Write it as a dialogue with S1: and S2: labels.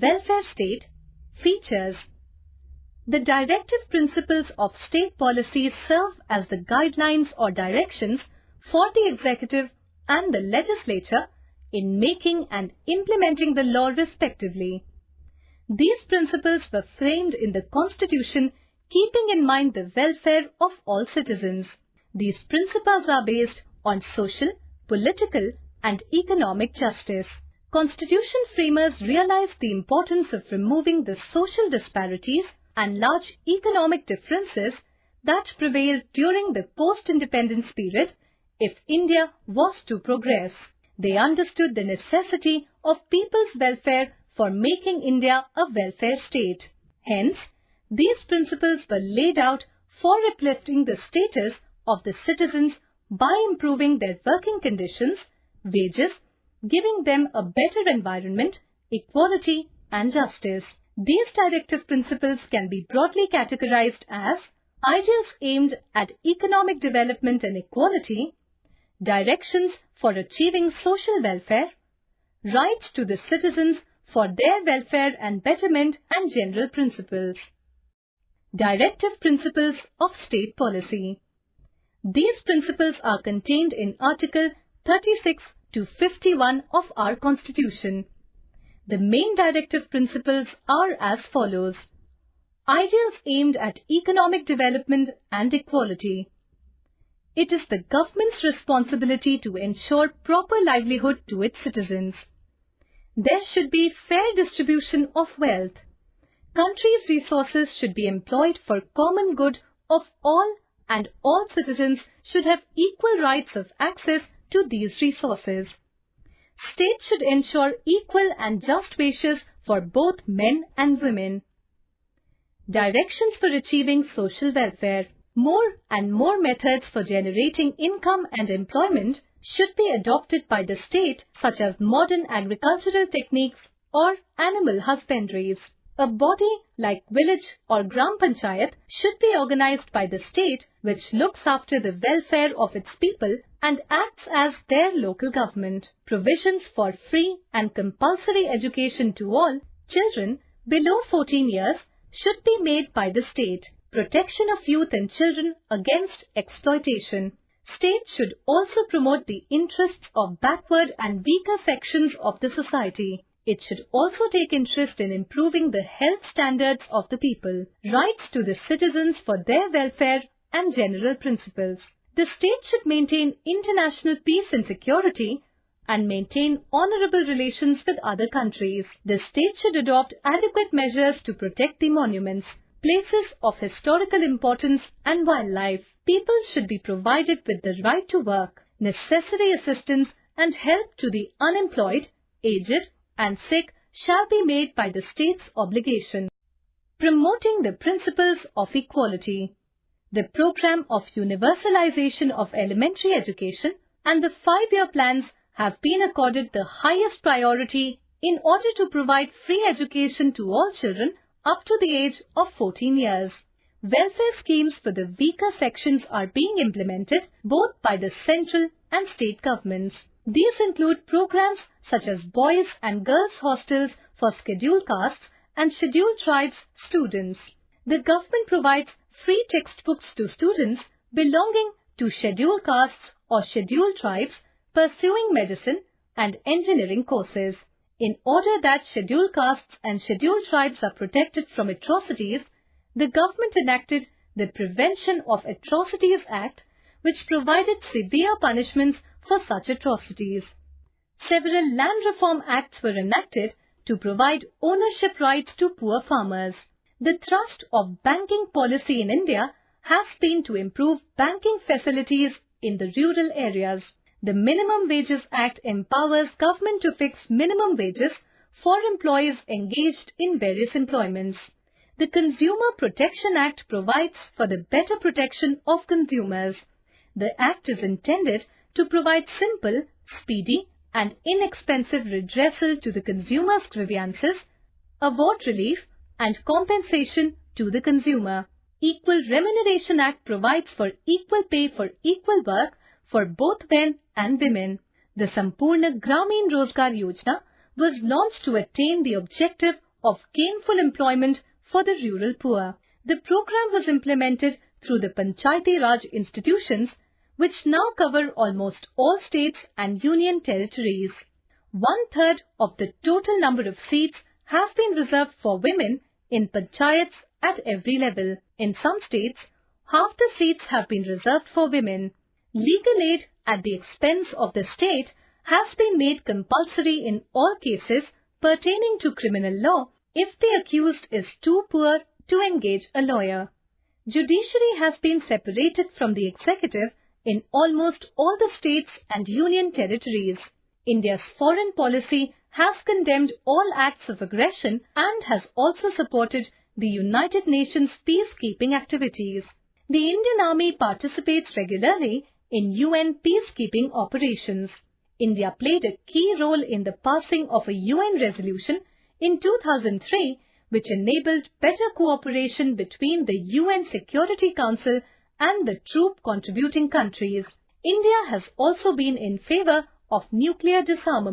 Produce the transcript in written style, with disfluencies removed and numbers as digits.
S1: Welfare State. Features. The directive principles of state policies serve as the guidelines or directions for the executive and the legislature in making and implementing the law respectively. These principles were framed in the Constitution keeping in mind the welfare of all citizens. These principles are based on social, political and economic justice. Constitution framers realized the importance of removing the social disparities and large economic differences that prevailed during the post-independence period if India was to progress. They understood the necessity of people's welfare for making India a welfare state. Hence, these principles were laid out for uplifting the status of the citizens by improving their working conditions, wages, giving them a better environment, equality and justice. These directive principles can be broadly categorized as ideals aimed at economic development and equality, directions for achieving social welfare, rights to the citizens for their welfare and betterment, and general principles. Directive Principles of State Policy. These principles are contained in Article 36 to 51 of our Constitution. The main directive principles are as follows. Ideals aimed at economic development and equality. It is the government's responsibility to ensure proper livelihood to its citizens. There should be fair distribution of wealth. Country's resources should be employed for common good of all, and all citizens should have equal rights of access to these resources. State should ensure equal and just wages for both men and women. Directions for achieving social welfare. More and more methods for generating income and employment should be adopted by the state, such as modern agricultural techniques or animal husbandries. A body like village or Gram Panchayat should be organized by the state, which looks after the welfare of its people and acts as their local government. Provisions for free and compulsory education to all children below 14 years should be made by the state. Protection of youth and children against exploitation. State should also promote the interests of backward and weaker sections of the society. It should also take interest in improving the health standards of the people. Rights to the citizens for their welfare and general principles. The state should maintain international peace and security and maintain honorable relations with other countries. The state should adopt adequate measures to protect the monuments, places of historical importance and wildlife. People should be provided with the right to work. Necessary assistance and help to the unemployed, aged and sick shall be made by the state's obligation. Promoting the principles of equality. The program of universalization of elementary education and the 5-year plans have been accorded the highest priority in order to provide free education to all children up to the age of 14 years. Welfare schemes for the weaker sections are being implemented both by the central and state governments. These include programs such as boys and girls hostels for scheduled castes and scheduled tribes students. The government provides free textbooks to students belonging to scheduled castes or scheduled tribes pursuing medicine and engineering courses. In order that scheduled castes and scheduled tribes are protected from atrocities, the government enacted the Prevention of Atrocities Act, which provided severe punishments for such atrocities. Several land reform acts were enacted to provide ownership rights to poor farmers. The thrust of banking policy in India has been to improve banking facilities in the rural areas. The Minimum Wages Act empowers government to fix minimum wages for employees engaged in various employments. The Consumer Protection Act provides for the better protection of consumers. The Act is intended to provide simple, speedy and inexpensive redressal to the consumer's grievances, award relief and compensation to the consumer. Equal Remuneration Act provides for equal pay for equal work for both men and women. The Sampurna Gramin Rozgar Yojana was launched to attain the objective of gainful employment for the rural poor. The program was implemented through the Panchayati Raj institutions, which now cover almost all states and union territories. 1/3 of the total number of seats have been reserved for women in panchayats at every level. In some states, half the seats have been reserved for women. Legal aid at the expense of the state has been made compulsory in all cases pertaining to criminal law if the accused is too poor to engage a lawyer. Judiciary has been separated from the executive in almost all the states and union territories. India's foreign policy has condemned all acts of aggression and has also supported the United Nations peacekeeping activities. The Indian Army participates regularly in UN peacekeeping operations. India played a key role in the passing of a UN resolution in 2003, which enabled better cooperation between the UN Security Council and the troop contributing countries. India has also been in favor of nuclear disarmament.